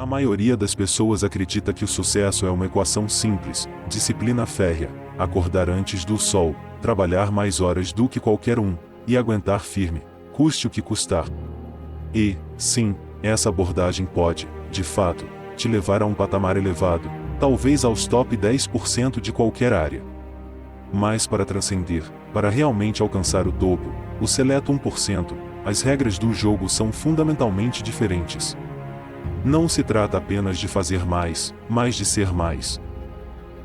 A maioria das pessoas acredita que o sucesso é uma equação simples: disciplina férrea, acordar antes do sol, trabalhar mais horas do que qualquer um, e aguentar firme, custe o que custar. E, sim, essa abordagem pode, de fato, te levar a um patamar elevado, talvez aos top 10% de qualquer área. Mas para transcender, para realmente alcançar o topo, o seleto 1%, as regras do jogo são fundamentalmente diferentes. Não se trata apenas de fazer mais, mas de ser mais.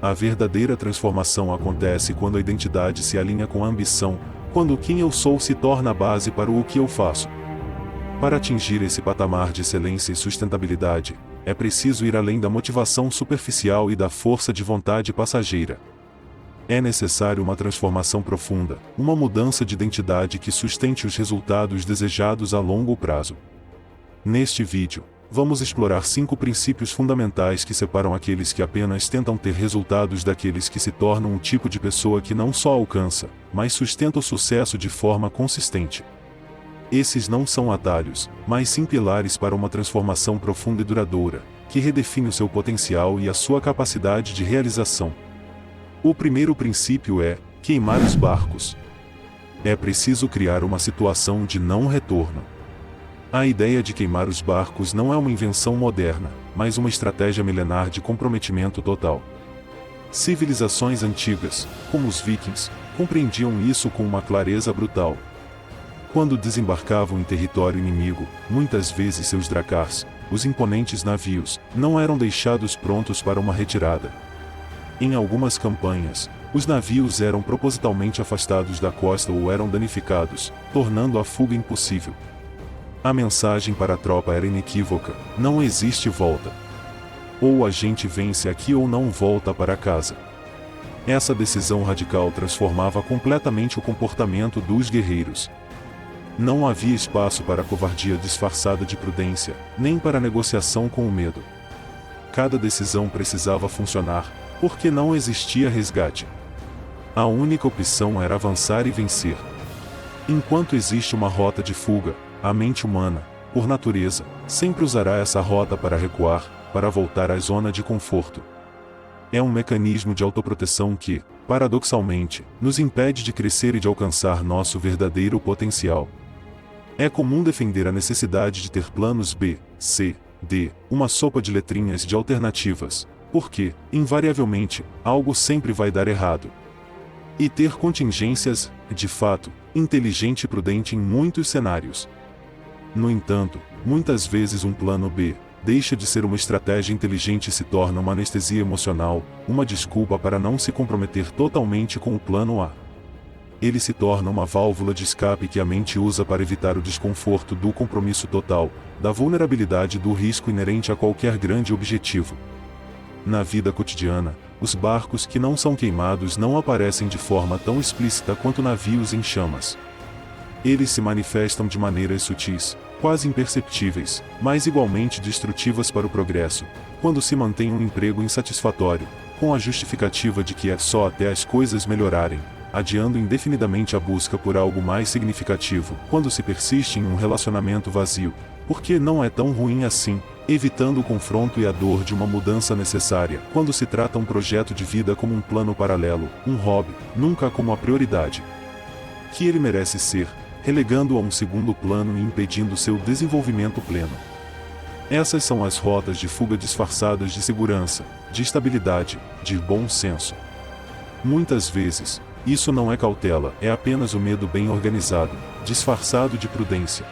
A verdadeira transformação acontece quando a identidade se alinha com a ambição, quando quem eu sou se torna a base para o que eu faço. Para atingir esse patamar de excelência e sustentabilidade, é preciso ir além da motivação superficial e da força de vontade passageira. É necessário uma transformação profunda, uma mudança de identidade que sustente os resultados desejados a longo prazo. Neste vídeo, vamos explorar 5 princípios fundamentais que separam aqueles que apenas tentam ter resultados daqueles que se tornam um tipo de pessoa que não só alcança, mas sustenta o sucesso de forma consistente. Esses não são atalhos, mas sim pilares para uma transformação profunda e duradoura, que redefine o seu potencial e a sua capacidade de realização. O primeiro princípio é queimar os barcos. É preciso criar uma situação de não retorno. A ideia de queimar os barcos não é uma invenção moderna, mas uma estratégia milenar de comprometimento total. Civilizações antigas, como os vikings, compreendiam isso com uma clareza brutal. Quando desembarcavam em território inimigo, muitas vezes seus dracars, os imponentes navios, não eram deixados prontos para uma retirada. Em algumas campanhas, os navios eram propositalmente afastados da costa ou eram danificados, tornando a fuga impossível. A mensagem para a tropa era inequívoca: não existe volta. Ou a gente vence aqui ou não volta para casa. Essa decisão radical transformava completamente o comportamento dos guerreiros. Não havia espaço para a covardia disfarçada de prudência, nem para a negociação com o medo. Cada decisão precisava funcionar, porque não existia resgate. A única opção era avançar e vencer. Enquanto existe uma rota de fuga, a mente humana, por natureza, sempre usará essa rota para recuar, para voltar à zona de conforto. É um mecanismo de autoproteção que, paradoxalmente, nos impede de crescer e de alcançar nosso verdadeiro potencial. É comum defender a necessidade de ter planos B, C, D, uma sopa de letrinhas de alternativas, porque, invariavelmente, algo sempre vai dar errado. E ter contingências, de fato, inteligente e prudente em muitos cenários. No entanto, muitas vezes um plano B deixa de ser uma estratégia inteligente e se torna uma anestesia emocional, uma desculpa para não se comprometer totalmente com o plano A. Ele se torna uma válvula de escape que a mente usa para evitar o desconforto do compromisso total, da vulnerabilidade do risco inerente a qualquer grande objetivo. Na vida cotidiana, os barcos que não são queimados não aparecem de forma tão explícita quanto navios em chamas. Eles se manifestam de maneiras sutis, quase imperceptíveis, mas igualmente destrutivas para o progresso, quando se mantém um emprego insatisfatório, com a justificativa de que é só até as coisas melhorarem, adiando indefinidamente a busca por algo mais significativo, quando se persiste em um relacionamento vazio, porque não é tão ruim assim, evitando o confronto e a dor de uma mudança necessária, quando se trata um projeto de vida como um plano paralelo, um hobby, nunca como a prioridade que ele merece ser, relegando-o a um segundo plano e impedindo seu desenvolvimento pleno. Essas são as rotas de fuga disfarçadas de segurança, de estabilidade, de bom senso. Muitas vezes, isso não é cautela, é apenas o medo bem organizado, disfarçado de prudência.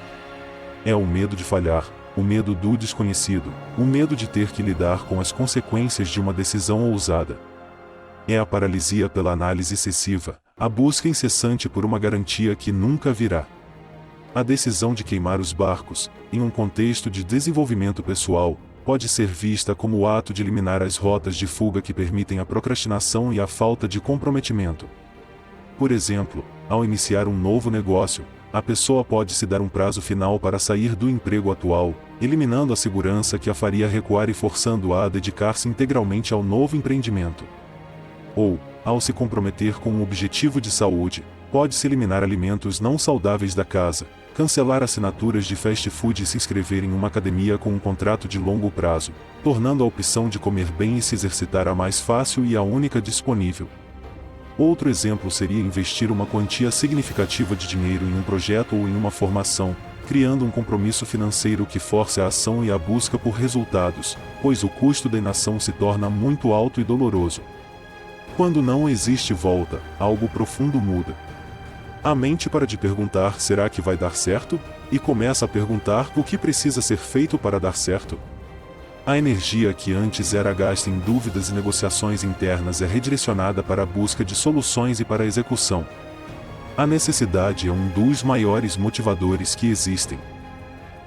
É o medo de falhar, o medo do desconhecido, o medo de ter que lidar com as consequências de uma decisão ousada. É a paralisia pela análise excessiva, a busca incessante por uma garantia que nunca virá. A decisão de queimar os barcos, em um contexto de desenvolvimento pessoal, pode ser vista como o ato de eliminar as rotas de fuga que permitem a procrastinação e a falta de comprometimento. Por exemplo, ao iniciar um novo negócio, a pessoa pode se dar um prazo final para sair do emprego atual, eliminando a segurança que a faria recuar e forçando-a a dedicar-se integralmente ao novo empreendimento. Ou, ao se comprometer com um objetivo de saúde, pode-se eliminar alimentos não saudáveis da casa, cancelar assinaturas de fast food e se inscrever em uma academia com um contrato de longo prazo, tornando a opção de comer bem e se exercitar a mais fácil e a única disponível. Outro exemplo seria investir uma quantia significativa de dinheiro em um projeto ou em uma formação, criando um compromisso financeiro que force a ação e a busca por resultados, pois o custo da inação se torna muito alto e doloroso. Quando não existe volta, algo profundo muda. A mente para de perguntar será que vai dar certo? E começa a perguntar o que precisa ser feito para dar certo. A energia que antes era gasta em dúvidas e negociações internas é redirecionada para a busca de soluções e para a execução. A necessidade é um dos maiores motivadores que existem.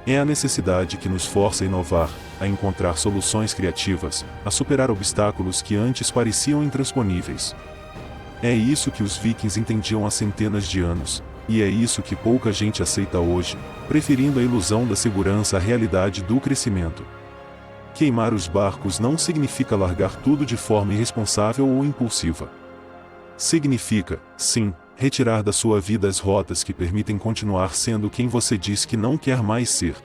É a necessidade que nos força a inovar, a encontrar soluções criativas, a superar obstáculos que antes pareciam intransponíveis. É isso que os vikings entendiam há centenas de anos, e é isso que pouca gente aceita hoje, preferindo a ilusão da segurança à realidade do crescimento. Queimar os barcos não significa largar tudo de forma irresponsável ou impulsiva. Significa, sim, retirar da sua vida as rotas que permitem continuar sendo quem você diz que não quer mais ser.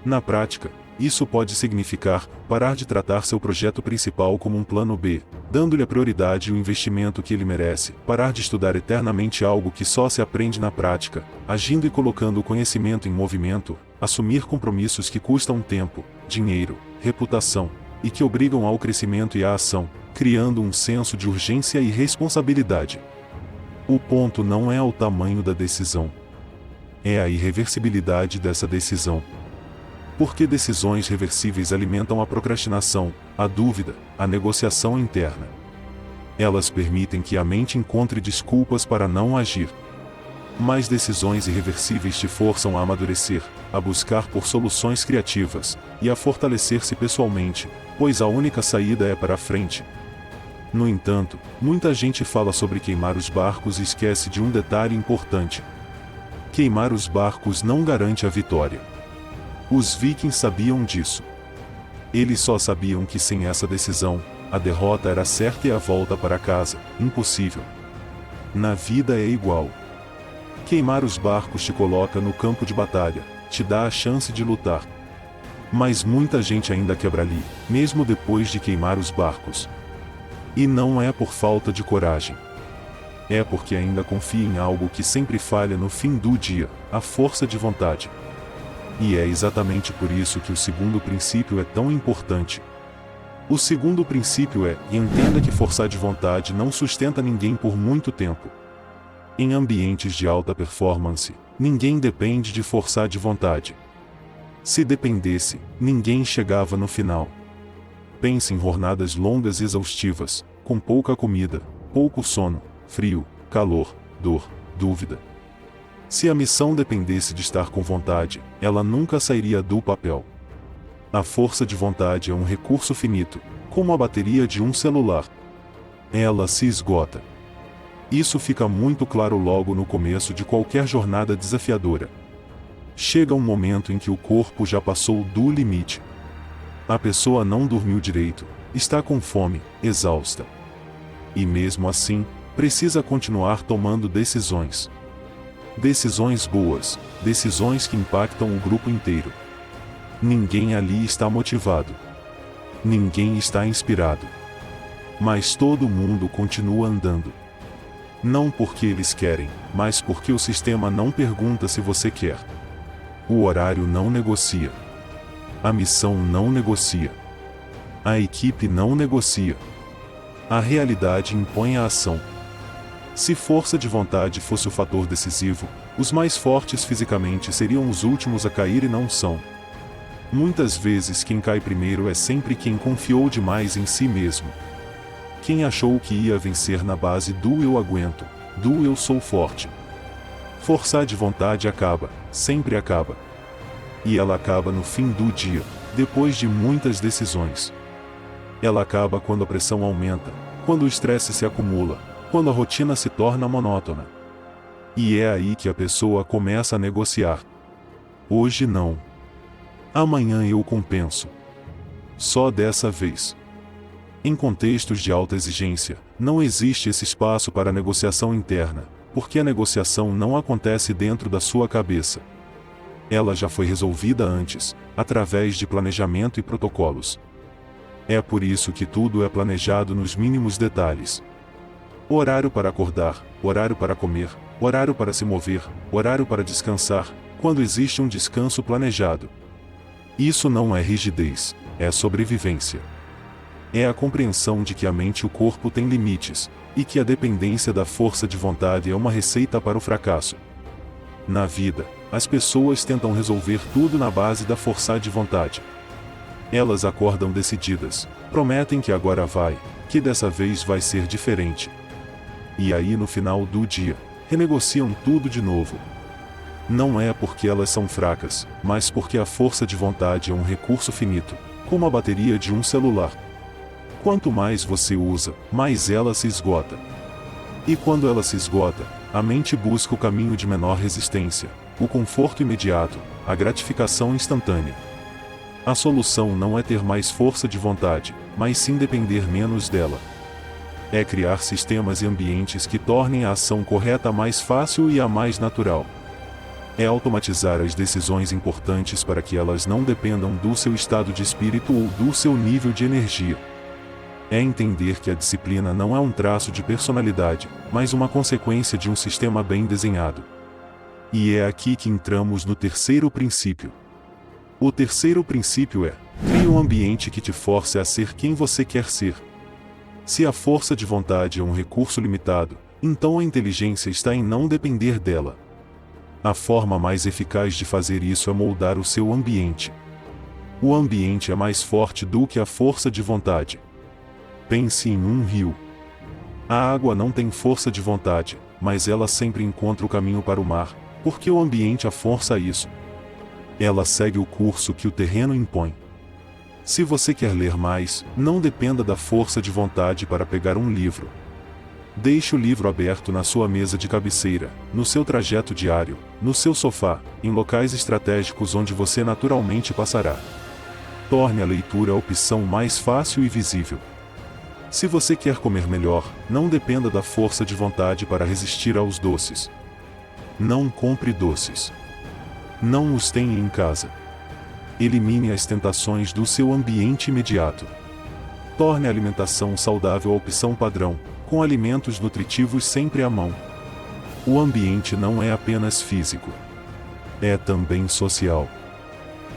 Na prática, isso pode significar parar de tratar seu projeto principal como um plano B, dando-lhe a prioridade e o investimento que ele merece, parar de estudar eternamente algo que só se aprende na prática, agindo e colocando o conhecimento em movimento, assumir compromissos que custam tempo, dinheiro, reputação, e que obrigam ao crescimento e à ação, criando um senso de urgência e responsabilidade. O ponto não é o tamanho da decisão. É a irreversibilidade dessa decisão. Porque decisões reversíveis alimentam a procrastinação, a dúvida, a negociação interna. Elas permitem que a mente encontre desculpas para não agir. Mas decisões irreversíveis te forçam a amadurecer, a buscar por soluções criativas, e a fortalecer-se pessoalmente, pois a única saída é para a frente. No entanto, muita gente fala sobre queimar os barcos e esquece de um detalhe importante. Queimar os barcos não garante a vitória. Os vikings sabiam disso. Eles só sabiam que sem essa decisão, a derrota era certa e a volta para casa, impossível. Na vida é igual. Queimar os barcos te coloca no campo de batalha, te dá a chance de lutar. Mas muita gente ainda quebra ali, mesmo depois de queimar os barcos. E não é por falta de coragem. É porque ainda confia em algo que sempre falha no fim do dia, a força de vontade. E é exatamente por isso que o segundo princípio é tão importante. O segundo princípio é: entenda que forçar de vontade não sustenta ninguém por muito tempo. Em ambientes de alta performance, ninguém depende de forçar de vontade. Se dependesse, ninguém chegava no final. Pense em jornadas longas e exaustivas, com pouca comida, pouco sono, frio, calor, dor, dúvida. Se a missão dependesse de estar com vontade, ela nunca sairia do papel. A força de vontade é um recurso finito, como a bateria de um celular. Ela se esgota. Isso fica muito claro logo no começo de qualquer jornada desafiadora. Chega um momento em que o corpo já passou do limite. A pessoa não dormiu direito, está com fome, exausta. E mesmo assim, precisa continuar tomando decisões. Decisões boas, decisões que impactam o grupo inteiro. Ninguém ali está motivado. Ninguém está inspirado. Mas todo mundo continua andando. Não porque eles querem, mas porque o sistema não pergunta se você quer. O horário não negocia. A missão não negocia. A equipe não negocia. A realidade impõe a ação. Se força de vontade fosse o fator decisivo, os mais fortes fisicamente seriam os últimos a cair e não são. Muitas vezes quem cai primeiro é sempre quem confiou demais em si mesmo. Quem achou que ia vencer na base do eu aguento, do eu sou forte. Forçar de vontade acaba, sempre acaba. E ela acaba no fim do dia, depois de muitas decisões. Ela acaba quando a pressão aumenta, quando o estresse se acumula, quando a rotina se torna monótona. E é aí que a pessoa começa a negociar. Hoje não. Amanhã eu compenso. Só dessa vez. Em contextos de alta exigência, não existe esse espaço para negociação interna, porque a negociação não acontece dentro da sua cabeça, Ela já foi resolvida antes, através de planejamento e protocolos. É por isso que tudo é planejado nos mínimos detalhes. Horário para acordar, horário para comer, horário para se mover, horário para descansar, quando existe um descanso planejado. Isso não é rigidez, é sobrevivência. É a compreensão de que a mente e o corpo têm limites, e que a dependência da força de vontade é uma receita para o fracasso. Na vida, as pessoas tentam resolver tudo na base da força de vontade. Elas acordam decididas, prometem que agora vai, que dessa vez vai ser diferente. E aí no final do dia, renegociam tudo de novo. Não é porque elas são fracas, mas porque a força de vontade é um recurso finito, como a bateria de um celular. Quanto mais você usa, mais ela se esgota. E quando ela se esgota, a mente busca o caminho de menor resistência, o conforto imediato, a gratificação instantânea. A solução não é ter mais força de vontade, mas sim depender menos dela. É criar sistemas e ambientes que tornem a ação correta mais fácil e a mais natural. É automatizar as decisões importantes para que elas não dependam do seu estado de espírito ou do seu nível de energia. É entender que a disciplina não é um traço de personalidade, mas uma consequência de um sistema bem desenhado. E é aqui que entramos no terceiro princípio. O terceiro princípio é: crie um ambiente que te force a ser quem você quer ser. Se a força de vontade é um recurso limitado, então a inteligência está em não depender dela. A forma mais eficaz de fazer isso é moldar o seu ambiente. O ambiente é mais forte do que a força de vontade. Pense em um rio. A água não tem força de vontade, mas ela sempre encontra o caminho para o mar, porque o ambiente a força a isso. Ela segue o curso que o terreno impõe. Se você quer ler mais, não dependa da força de vontade para pegar um livro. Deixe o livro aberto na sua mesa de cabeceira, no seu trajeto diário, no seu sofá, em locais estratégicos onde você naturalmente passará. Torne a leitura a opção mais fácil e visível. Se você quer comer melhor, não dependa da força de vontade para resistir aos doces. Não compre doces. Não os tenha em casa. Elimine as tentações do seu ambiente imediato. Torne a alimentação saudável a opção padrão, com alimentos nutritivos sempre à mão. O ambiente não é apenas físico. É também social.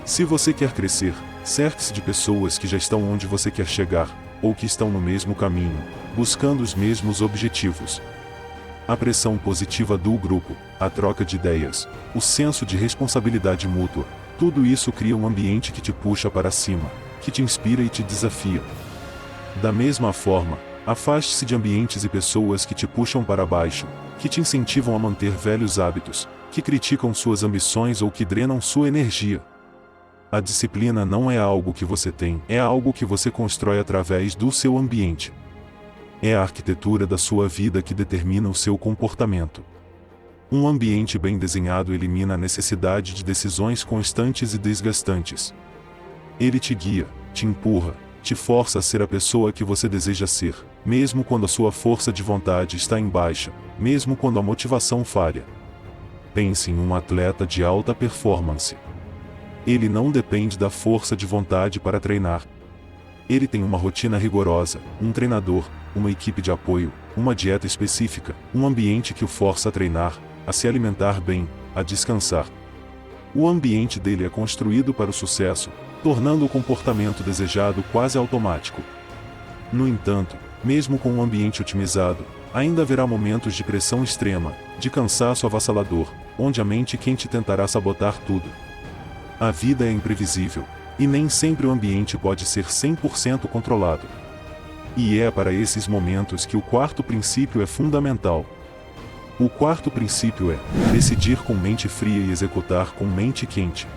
Se você quer crescer, cerque-se de pessoas que já estão onde você quer chegar, ou que estão no mesmo caminho, buscando os mesmos objetivos. A pressão positiva do grupo, a troca de ideias, o senso de responsabilidade mútua, tudo isso cria um ambiente que te puxa para cima, que te inspira e te desafia. Da mesma forma, afaste-se de ambientes e pessoas que te puxam para baixo, que te incentivam a manter velhos hábitos, que criticam suas ambições ou que drenam sua energia. A disciplina não é algo que você tem, é algo que você constrói através do seu ambiente. É a arquitetura da sua vida que determina o seu comportamento. Um ambiente bem desenhado elimina a necessidade de decisões constantes e desgastantes. Ele te guia, te empurra, te força a ser a pessoa que você deseja ser, mesmo quando a sua força de vontade está em baixa, mesmo quando a motivação falha. Pense em um atleta de alta performance. Ele não depende da força de vontade para treinar. Ele tem uma rotina rigorosa, um treinador, uma equipe de apoio, uma dieta específica, um ambiente que o força a treinar, a se alimentar bem, a descansar. O ambiente dele é construído para o sucesso, tornando o comportamento desejado quase automático. No entanto, mesmo com um ambiente otimizado, ainda haverá momentos de pressão extrema, de cansaço avassalador, onde a mente quente tentará sabotar tudo. A vida é imprevisível, e nem sempre o ambiente pode ser 100% controlado. E é para esses momentos que o quarto princípio é fundamental. O quarto princípio é decidir com mente fria e executar com mente quente.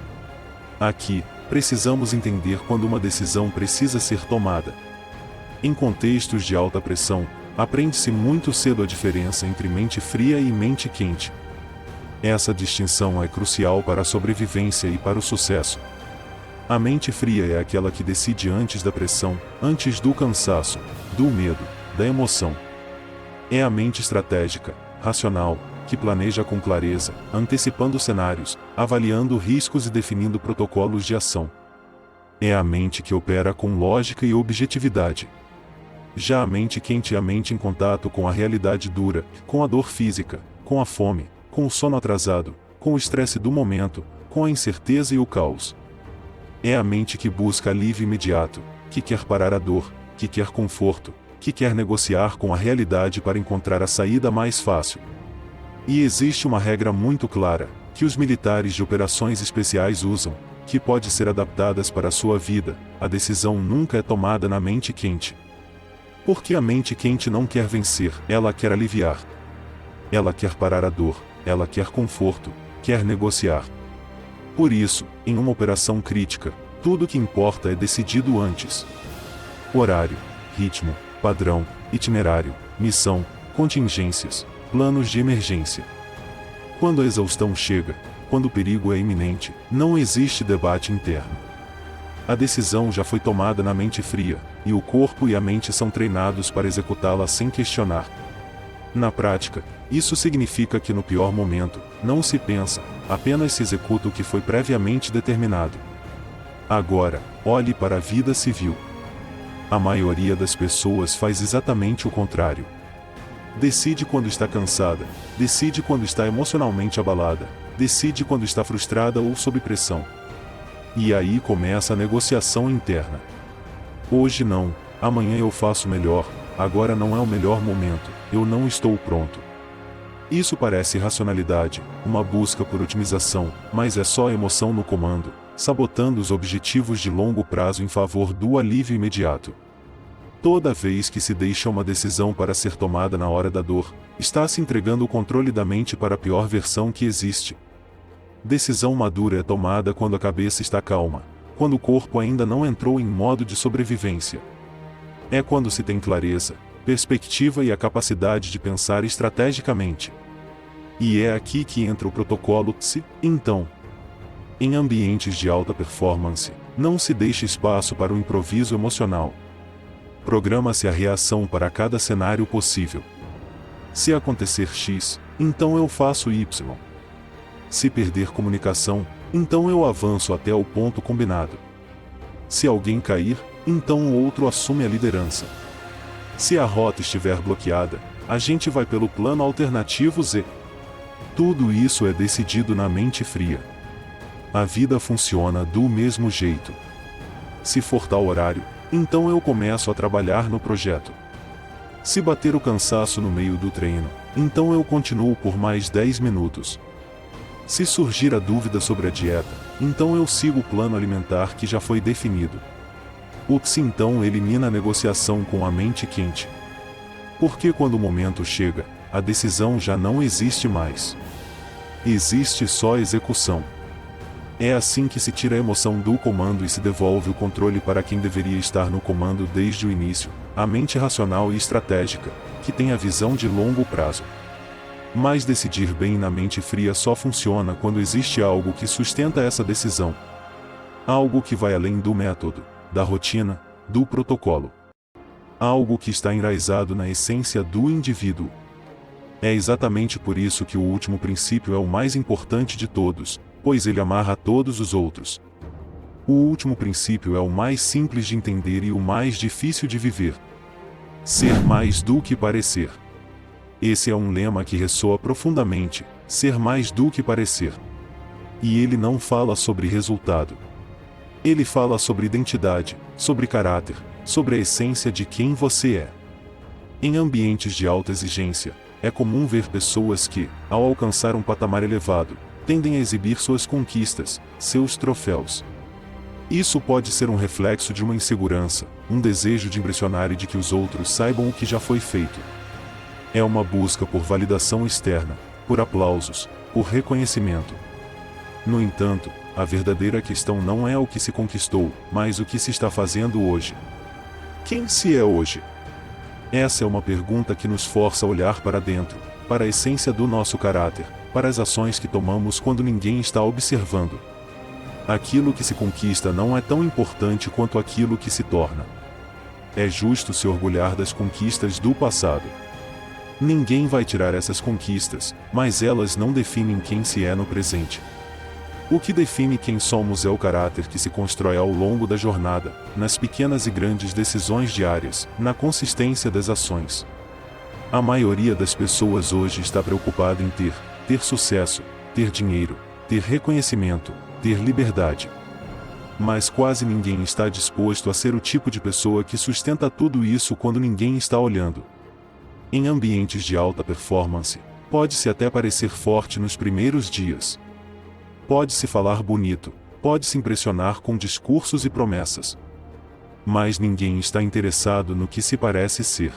Aqui, precisamos entender quando uma decisão precisa ser tomada. Em contextos de alta pressão, aprende-se muito cedo a diferença entre mente fria e mente quente. Essa distinção é crucial para a sobrevivência e para o sucesso. A mente fria é aquela que decide antes da pressão, antes do cansaço, do medo, da emoção. É a mente estratégica, racional, que planeja com clareza, antecipando cenários, avaliando riscos e definindo protocolos de ação. É a mente que opera com lógica e objetividade. Já a mente quente é a mente em contato com a realidade dura, com a dor física, com a fome, com o sono atrasado, com o estresse do momento, com a incerteza e o caos. É a mente que busca alívio imediato, que quer parar a dor, que quer conforto, que quer negociar com a realidade para encontrar a saída mais fácil. E existe uma regra muito clara, que os militares de operações especiais usam, que pode ser adaptadas para a sua vida: a decisão nunca é tomada na mente quente. Porque a mente quente não quer vencer, ela quer aliviar. Ela quer parar a dor, ela quer conforto, quer negociar. Por isso, em uma operação crítica, tudo o que importa é decidido antes. Horário, ritmo, padrão, itinerário, missão, contingências, planos de emergência. Quando a exaustão chega, quando o perigo é iminente, não existe debate interno. A decisão já foi tomada na mente fria, e o corpo e a mente são treinados para executá-la sem questionar. Na prática, isso significa que no pior momento, não se pensa, apenas se executa o que foi previamente determinado. Agora, olhe para a vida civil. A maioria das pessoas faz exatamente o contrário. Decide quando está cansada, decide quando está emocionalmente abalada, decide quando está frustrada ou sob pressão. E aí começa a negociação interna. Hoje não, amanhã eu faço melhor, agora não é o melhor momento, eu não estou pronto. Isso parece racionalidade, uma busca por otimização, mas é só emoção no comando, sabotando os objetivos de longo prazo em favor do alívio imediato. Toda vez que se deixa uma decisão para ser tomada na hora da dor, está se entregando o controle da mente para a pior versão que existe. Decisão madura é tomada quando a cabeça está calma, quando o corpo ainda não entrou em modo de sobrevivência. É quando se tem clareza, perspectiva e a capacidade de pensar estrategicamente. E é aqui que entra o protocolo TSE. Então, em ambientes de alta performance, não se deixa espaço para o improviso emocional. Programa-se a reação para cada cenário possível. Se acontecer X, então eu faço Y. Se perder comunicação, então eu avanço até o ponto combinado. Se alguém cair, então o outro assume a liderança. Se a rota estiver bloqueada, a gente vai pelo plano alternativo Z. Tudo isso é decidido na mente fria. A vida funciona do mesmo jeito. Se for tal horário, então eu começo a trabalhar no projeto. Se bater o cansaço no meio do treino, então eu continuo por mais 10 minutos. Se surgir a dúvida sobre a dieta, então eu sigo o plano alimentar que já foi definido. O TSE então elimina a negociação com a mente quente. Porque quando o momento chega, a decisão já não existe mais. Existe só execução. É assim que se tira a emoção do comando e se devolve o controle para quem deveria estar no comando desde o início, a mente racional e estratégica, que tem a visão de longo prazo. Mas decidir bem na mente fria só funciona quando existe algo que sustenta essa decisão. Algo que vai além do método, da rotina, do protocolo. Algo que está enraizado na essência do indivíduo. É exatamente por isso que o último princípio é o mais importante de todos, pois ele amarra todos os outros. O último princípio é o mais simples de entender e o mais difícil de viver. Ser mais do que parecer. Esse é um lema que ressoa profundamente, ser mais do que parecer. E ele não fala sobre resultado. Ele fala sobre identidade, sobre caráter, sobre a essência de quem você é. Em ambientes de alta exigência, é comum ver pessoas que, ao alcançar um patamar elevado, tendem a exibir suas conquistas, seus troféus. Isso pode ser um reflexo de uma insegurança, um desejo de impressionar e de que os outros saibam o que já foi feito. É uma busca por validação externa, por aplausos, por reconhecimento. No entanto, a verdadeira questão não é o que se conquistou, mas o que se está fazendo hoje. Quem se é hoje? Essa é uma pergunta que nos força a olhar para dentro, para a essência do nosso caráter, para as ações que tomamos quando ninguém está observando. Aquilo que se conquista não é tão importante quanto aquilo que se torna. É justo se orgulhar das conquistas do passado. Ninguém vai tirar essas conquistas, mas elas não definem quem se é no presente. O que define quem somos é o caráter que se constrói ao longo da jornada, nas pequenas e grandes decisões diárias, na consistência das ações. A maioria das pessoas hoje está preocupada em ter sucesso, ter dinheiro, ter reconhecimento, ter liberdade. Mas quase ninguém está disposto a ser o tipo de pessoa que sustenta tudo isso quando ninguém está olhando. Em ambientes de alta performance, pode-se até parecer forte nos primeiros dias. Pode-se falar bonito, pode-se impressionar com discursos e promessas. Mas ninguém está interessado no que se parece ser.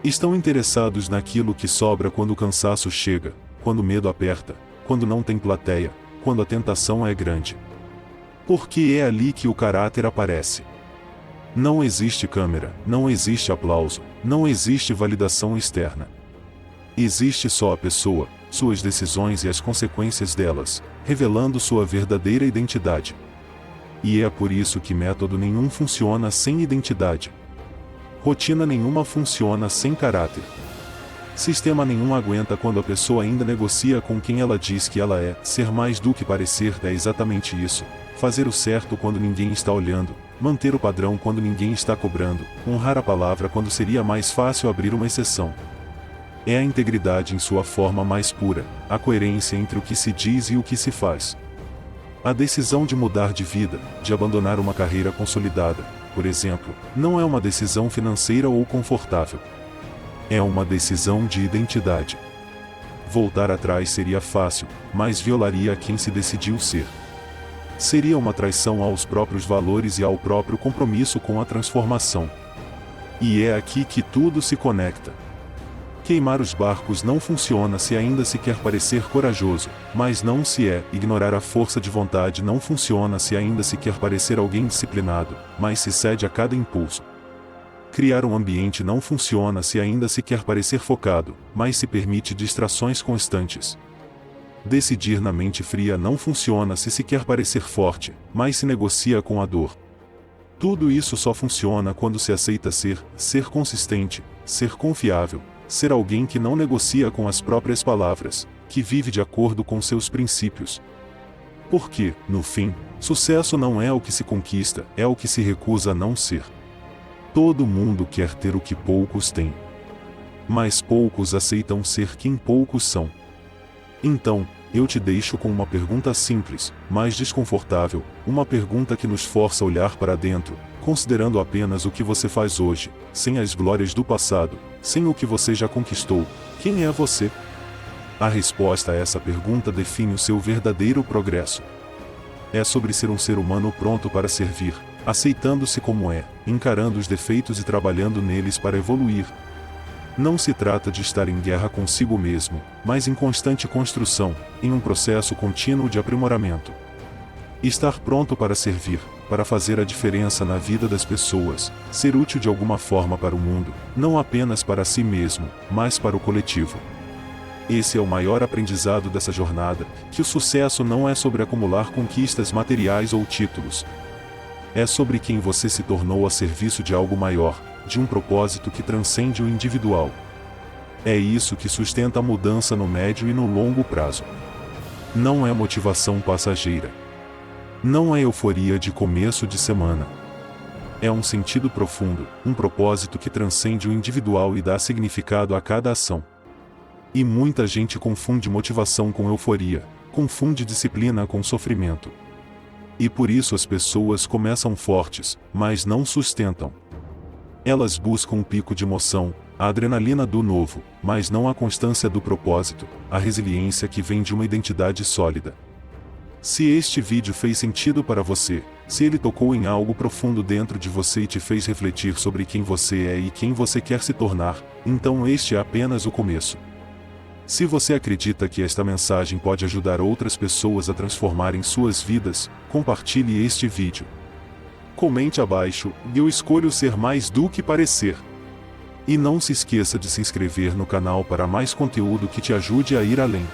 Estão interessados naquilo que sobra quando o cansaço chega, quando o medo aperta, quando não tem plateia, quando a tentação é grande. Porque é ali que o caráter aparece. Não existe câmera, não existe aplauso, não existe validação externa. Existe só a pessoa, suas decisões e as consequências delas, revelando sua verdadeira identidade. E é por isso que método nenhum funciona sem identidade. Rotina nenhuma funciona sem caráter. Sistema nenhum aguenta quando a pessoa ainda negocia com quem ela diz que ela é. Ser mais do que parecer é exatamente isso. Fazer o certo quando ninguém está olhando, manter o padrão quando ninguém está cobrando, honrar a palavra quando seria mais fácil abrir uma exceção. É a integridade em sua forma mais pura, a coerência entre o que se diz e o que se faz. A decisão de mudar de vida, de abandonar uma carreira consolidada, por exemplo, não é uma decisão financeira ou confortável. É uma decisão de identidade. Voltar atrás seria fácil, mas violaria quem se decidiu ser. Seria uma traição aos próprios valores e ao próprio compromisso com a transformação. E é aqui que tudo se conecta. Queimar os barcos não funciona se ainda se quer parecer corajoso, mas não se é. Ignorar a força de vontade não funciona se ainda se quer parecer alguém disciplinado, mas se cede a cada impulso. Criar um ambiente não funciona se ainda se quer parecer focado, mas se permite distrações constantes. Decidir na mente fria não funciona se se quer parecer forte, mas se negocia com a dor. Tudo isso só funciona quando se aceita ser consistente, ser confiável, ser alguém que não negocia com as próprias palavras, que vive de acordo com seus princípios. Porque, no fim, sucesso não é o que se conquista, é o que se recusa a não ser. Todo mundo quer ter o que poucos têm. Mas poucos aceitam ser quem poucos são. Então, eu te deixo com uma pergunta simples, mas desconfortável, uma pergunta que nos força a olhar para dentro, considerando apenas o que você faz hoje, sem as glórias do passado, sem o que você já conquistou. Quem é você? A resposta a essa pergunta define o seu verdadeiro progresso. É sobre ser um ser humano pronto para servir, aceitando-se como é, encarando os defeitos e trabalhando neles para evoluir. Não se trata de estar em guerra consigo mesmo, mas em constante construção, em um processo contínuo de aprimoramento. Estar pronto para servir, para fazer a diferença na vida das pessoas, ser útil de alguma forma para o mundo, não apenas para si mesmo, mas para o coletivo. Esse é o maior aprendizado dessa jornada, que o sucesso não é sobre acumular conquistas materiais ou títulos. É sobre quem você se tornou a serviço de algo maior, de um propósito que transcende o individual. É isso que sustenta a mudança no médio e no longo prazo. Não é motivação passageira. Não é euforia de começo de semana. É um sentido profundo, um propósito que transcende o individual e dá significado a cada ação. E muita gente confunde motivação com euforia, confunde disciplina com sofrimento. E por isso as pessoas começam fortes, mas não sustentam. Elas buscam um pico de emoção, a adrenalina do novo, mas não a constância do propósito, a resiliência que vem de uma identidade sólida. Se este vídeo fez sentido para você, se ele tocou em algo profundo dentro de você e te fez refletir sobre quem você é e quem você quer se tornar, então este é apenas o começo. Se você acredita que esta mensagem pode ajudar outras pessoas a transformarem suas vidas, compartilhe este vídeo. Comente abaixo, eu escolho ser mais do que parecer. E não se esqueça de se inscrever no canal para mais conteúdo que te ajude a ir além.